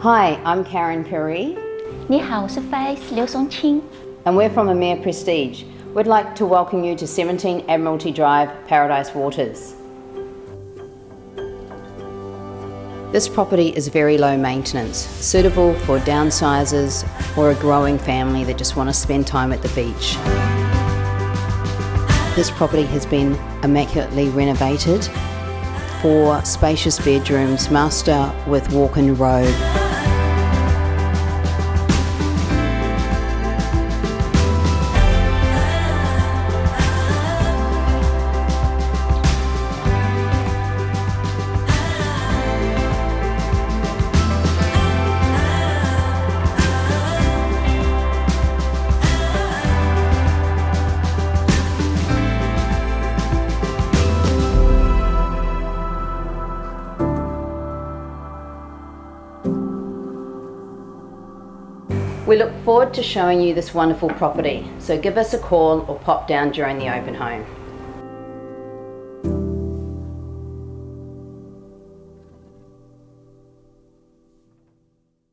Hi, I'm Karen Perry. 你好，我是 Faith 刘松清。 And we're from Amir Prestige. We'd like to welcome you to 17 Admiralty Drive, Paradise Waters. This property is very low maintenance, suitable for downsizers or a growing family that just want to spend time at the beach. This property has been immaculately renovated, 4 spacious bedrooms, master with walk-in robe. We look forward to showing you this wonderful property, so give us a call or pop down during the open home.